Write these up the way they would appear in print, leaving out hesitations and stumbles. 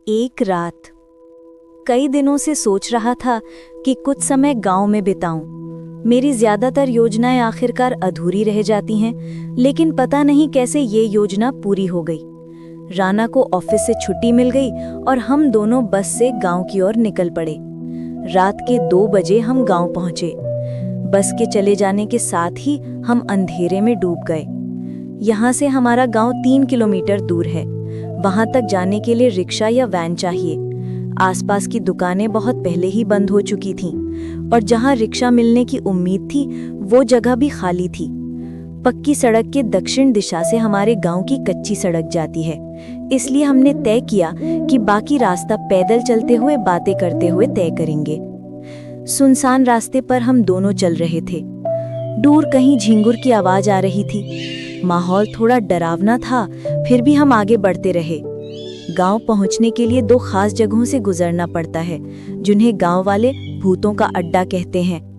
एक रात। कई दिनों से सोच रहा था कि कुछ समय गांव में बिताऊं। मेरी ज्यादातर योजनाएं आखिरकार अधूरी रह जाती हैं, लेकिन पता नहीं कैसे ये योजना पूरी हो गई। राना को ऑफिस से छुट्टी मिल गई और हम दोनों बस से गांव की ओर निकल पड़े। रात के 2 बजे हम गांव पहुंचे। बस के चले जाने के साथ ही हम अंधेरे में डूब गए। यहाँ से हमारा गांव 3 किलोमीटर दूर है। वहां तक जाने के लिए रिक्शा या वैन चाहिए। आसपास की दुकानें बहुत पहले ही बंद हो चुकी थीं और जहां रिक्शा मिलने की उम्मीद थी वो जगह भी खाली थी। पक्की सड़क के दक्षिण दिशा से हमारे गांव की कच्ची सड़क जाती है, इसलिए हमने तय किया कि बाकी रास्ता पैदल चलते हुए बातें करते हुए तय करेंगे। सुनसान रास्ते पर हम दोनों चल रहे थे। दूर कहीं झिंगुर की आवाज आ रही थी। माहौल थोड़ा डरावना था, फिर भी हम आगे बढ़ते रहे। गांव पहुंचने के लिए 2 खास जगहों से गुजरना पड़ता है, जिन्हें गांव वाले भूतों का अड्डा कहते हैं।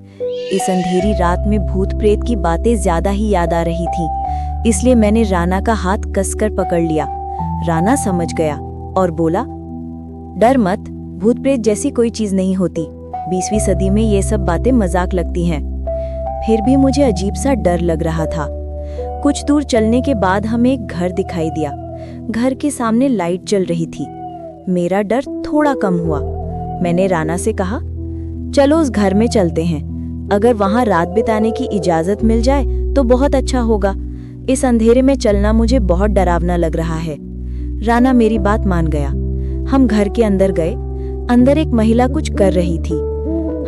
इस अंधेरी रात में भूत प्रेत की बातें ज्यादा ही याद आ रही थीं, इसलिए मैंने राना का हाथ कसकर पकड़ लिया। राना समझ गया और बोला, डर मत, भूत प्रेत जैसी कोई चीज नहीं होती। 20वीं सदी में ये सब बातें मजाक लगती हैं। फिर भी मुझे अजीब सा डर लग रहा था। कुछ दूर चलने के बाद हमें एक घर दिखाई दिया। घर के सामने लाइट जल रही थी। मेरा डर थोड़ा कम हुआ। मैंने राना से कहा, चलो उस घर में चलते हैं। अगर वहां रात बिताने की इजाजत मिल जाए तो बहुत अच्छा होगा। इस अंधेरे में चलना मुझे बहुत डरावना लग रहा है। राना मेरी बात मान गया। हम घर के अंदर गए। अंदर एक महिला कुछ कर रही थी।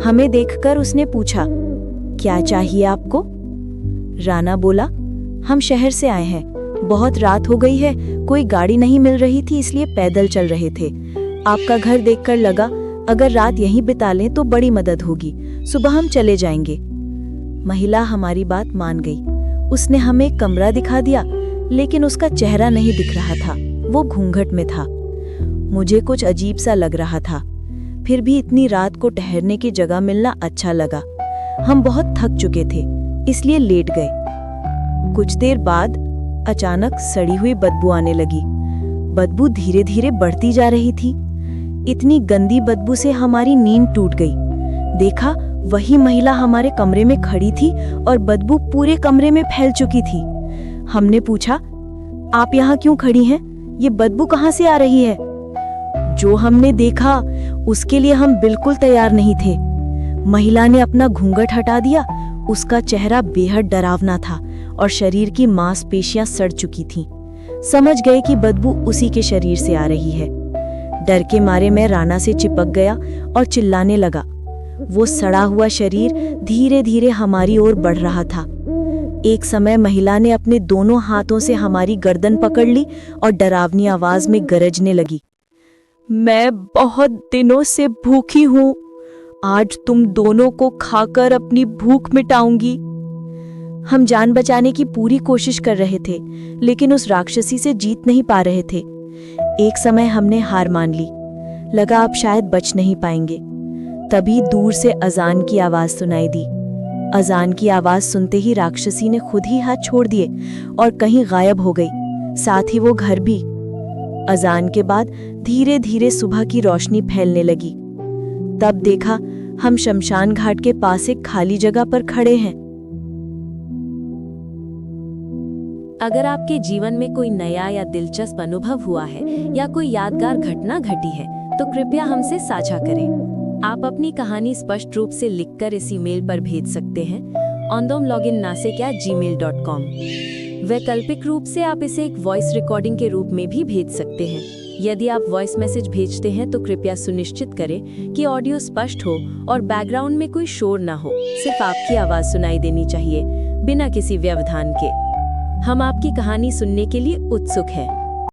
हमें देखकर उसने पूछा, क्या चाहिए आपको? राना बोला, हम शहर से आए हैं। बहुत रात हो गई है, कोई गाड़ी नहीं मिल रही थी, इसलिए पैदल चल रहे थे। आपका घर देखकर लगा अगर रात यहीं बिता लें तो बड़ी मदद होगी। सुबह हम चले जाएंगे। महिला हमारी बात मान गई। उसने हमें एक कमरा दिखा दिया, लेकिन उसका चेहरा नहीं दिख रहा था। वो घूंघट में था। मुझे कुछ अजीब सा लग रहा था। फिर भी इतनी रात को ठहरने की जगह मिलना अच्छा लगा। हम बहुत थक चुके थे, इसलिए लेट गए। कुछ देर बाद अचानक सड़ी हुई बदबू आने लगी। बदबू धीरे धीरे बढ़ती जा रही थी। इतनी गंदी बदबू से हमारी नींद टूट गई। देखा, वही महिला हमारे कमरे में खड़ी थी और बदबू पूरे कमरे में फैल चुकी थी। हमने पूछा, आप यहाँ क्यों खड़ी हैं? ये बदबू कहाँ से आ रही है? जो हमने देखा उसके लिए हम बिल्कुल तैयार नहीं थे। महिला ने अपना घूंघट हटा दिया। उसका चेहरा बेहद डरावना था और शरीर की मांसपेशियां सड़ चुकी थीं। समझ गए कि बदबू उसी के शरीर से आ रही है। डर के मारे मैं राना से चिपक गया और चिल्लाने लगा। वो सड़ा हुआ शरीर धीरे धीरे हमारी ओर बढ़ रहा था। एक समय महिला ने अपने दोनों हाथों से हमारी गर्दन पकड़ ली और डरावनी आवाज में गरजने लगी, मैं बहुत दिनों से भूखी हूं। आज तुम दोनों को खाकर अपनी भूख मिटाऊंगी। हम जान बचाने की पूरी कोशिश कर रहे थे, लेकिन उस राक्षसी से जीत नहीं पा रहे थे। एक समय हमने हार मान ली। लगा अब शायद बच नहीं पाएंगे। तभी दूर से अजान की आवाज सुनाई दी। अजान की आवाज सुनते ही राक्षसी ने खुद ही हाथ छोड़ दिए और कहीं गायब हो गई, साथ ही वो घर भी। अजान के बाद धीरे धीरे सुबह की रोशनी फैलने लगी। तब देखा हम शमशान घाट के पास एक खाली जगह पर खड़े हैं। अगर आपके जीवन में कोई नया या दिलचस्प अनुभव हुआ है या कोई यादगार घटना घटी है तो कृपया हमसे साझा करें। आप अपनी कहानी स्पष्ट रूप से लिखकर इस ईमेल पर भेज सकते हैं, ondomlogin@gmail.com। वैकल्पिक रूप से आप इसे एक वॉइस रिकॉर्डिंग के रूप में भी भेज सकते हैं। यदि आप वॉइस मैसेज भेजते हैं तो कृपया सुनिश्चित करें कि ऑडियो स्पष्ट हो और बैकग्राउंड में कोई शोर ना हो। सिर्फ आपकी आवाज सुनाई देनी चाहिए, बिना किसी व्यवधान के। हम आपकी कहानी सुनने के लिए उत्सुक हैं।